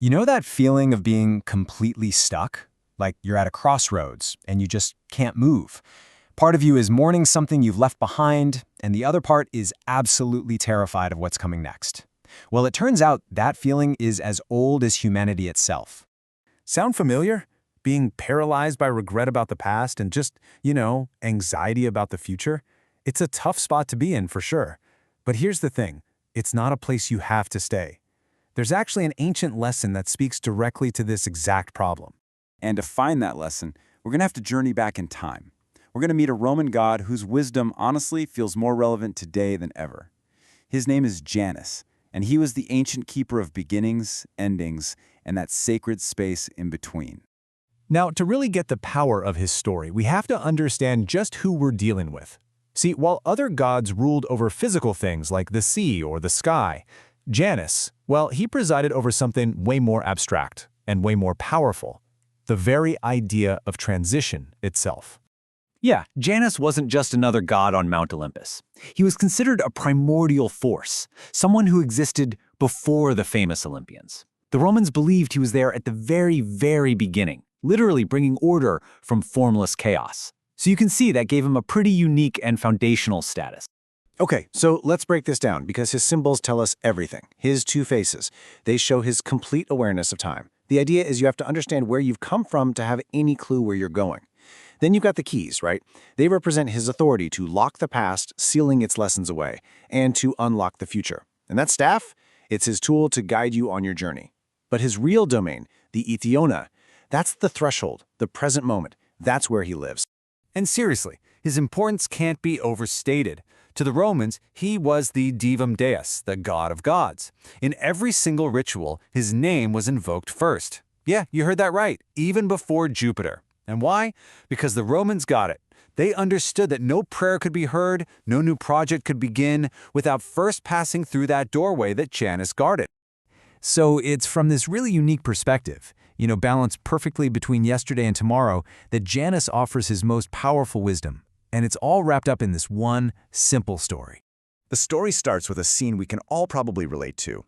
You know that feeling of being completely stuck? Like you're at a crossroads and you just can't move. Part of you is mourning something you've left behind, and the other part is absolutely terrified of what's coming next. Well, it turns out that feeling is as old as humanity itself. Sound familiar? Being paralyzed by regret about the past and just, anxiety about the future? It's a tough spot to be in for sure. But here's the thing, it's not a place you have to stay. There's actually an ancient lesson that speaks directly to this exact problem. And to find that lesson, we're going to have to journey back in time. We're going to meet a Roman god whose wisdom honestly feels more relevant today than ever. His name is Janus, and he was the ancient keeper of beginnings, endings, and that sacred space in between. Now, to really get the power of his story, we have to understand just who we're dealing with. See, while other gods ruled over physical things like the sea or the sky, Janus, well, he presided over something way more abstract and way more powerful, the very idea of transition itself. Yeah, Janus wasn't just another god on Mount Olympus. He was considered a primordial force, someone who existed before the famous Olympians. The Romans believed he was there at the very, very beginning, literally bringing order from formless chaos. So you can see that gave him a pretty unique and foundational status. Okay, so let's break this down because his symbols tell us everything. His two faces, they show his complete awareness of time. The idea is you have to understand where you've come from to have any clue where you're going. Then you've got the keys, right? They represent his authority to lock the past, sealing its lessons away, and to unlock the future. And that staff, it's his tool to guide you on your journey. But his real domain, the Ithiona, that's the threshold, the present moment. That's where he lives. And seriously, his importance can't be overstated. To the Romans, he was the divum deus, the god of gods. In every single ritual, his name was invoked first. Yeah, you heard that right, even before Jupiter. And why? Because the Romans got it. They understood that no prayer could be heard, no new project could begin, without first passing through that doorway that Janus guarded. So it's from this really unique perspective, balanced perfectly between yesterday and tomorrow, that Janus offers his most powerful wisdom. And it's all wrapped up in this one simple story. The story starts with a scene we can all probably relate to.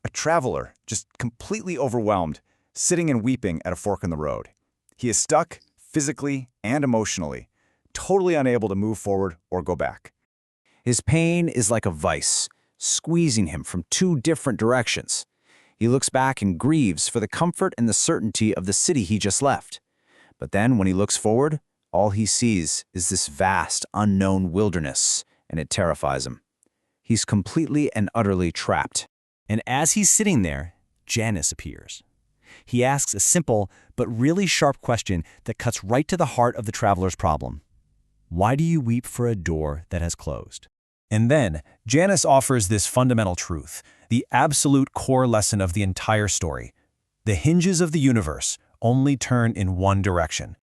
A traveler, just completely overwhelmed, sitting and weeping at a fork in the road. He is stuck, physically and emotionally, totally unable to move forward or go back. His pain is like a vice, squeezing him from two different directions. He looks back and grieves for the comfort and the certainty of the city he just left. But then when he looks forward, all he sees is this vast, unknown wilderness, and it terrifies him. He's completely and utterly trapped. And as he's sitting there, Janus appears. He asks a simple but really sharp question that cuts right to the heart of the traveler's problem. Why do you weep for a door that has closed? And then, Janus offers this fundamental truth, the absolute core lesson of the entire story. The hinges of the universe only turn in one direction.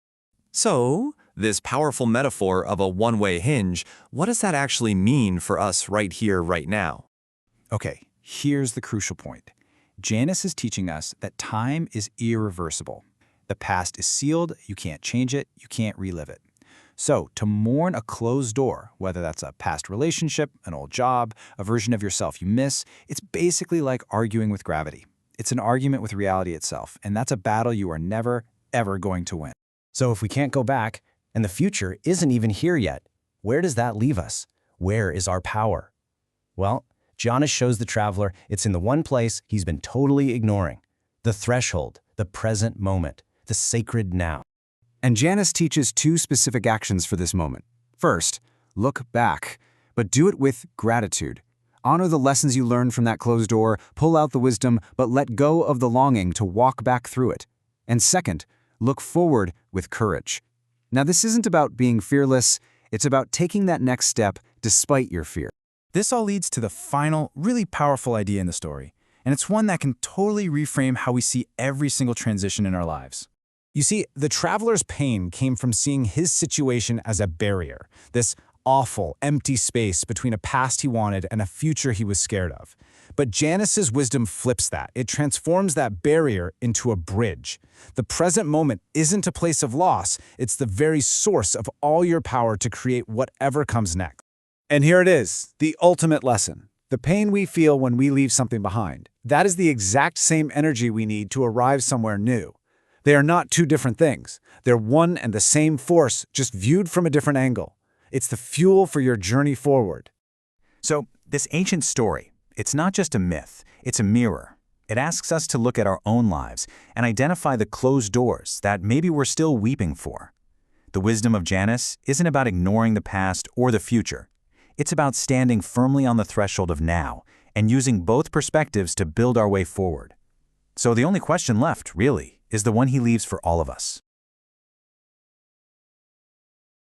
So, this powerful metaphor of a one-way hinge, what does that actually mean for us right here, right now? Okay, here's the crucial point. Janus is teaching us that time is irreversible. The past is sealed, you can't change it, you can't relive it. So, to mourn a closed door, whether that's a past relationship, an old job, a version of yourself you miss, it's basically like arguing with gravity. It's an argument with reality itself, and that's a battle you are never, ever going to win. So if we can't go back, and the future isn't even here yet, where does that leave us? Where is our power? Well, Janus shows the traveler it's in the one place he's been totally ignoring. The threshold, the present moment, the sacred now. And Janus teaches two specific actions for this moment. First, look back, but do it with gratitude. Honor the lessons you learned from that closed door, pull out the wisdom, but let go of the longing to walk back through it. And second, look forward with courage. Now, this isn't about being fearless, it's about taking that next step despite your fear. This all leads to the final, really powerful idea in the story, and it's one that can totally reframe how we see every single transition in our lives. You see, the traveler's pain came from seeing his situation as a barrier, this awful, empty space between a past he wanted and a future he was scared of. But Janus's wisdom flips that. It transforms that barrier into a bridge. The present moment isn't a place of loss, it's the very source of all your power to create whatever comes next. And here it is, the ultimate lesson. The pain we feel when we leave something behind, That is the exact same energy we need to arrive somewhere new. They are not two different things. They're one and the same force, just viewed from a different angle. It's the fuel for your journey forward. So, this ancient story, it's not just a myth, it's a mirror. It asks us to look at our own lives and identify the closed doors that maybe we're still weeping for. The wisdom of Janus isn't about ignoring the past or the future. It's about standing firmly on the threshold of now and using both perspectives to build our way forward. So the only question left, really, is the one he leaves for all of us.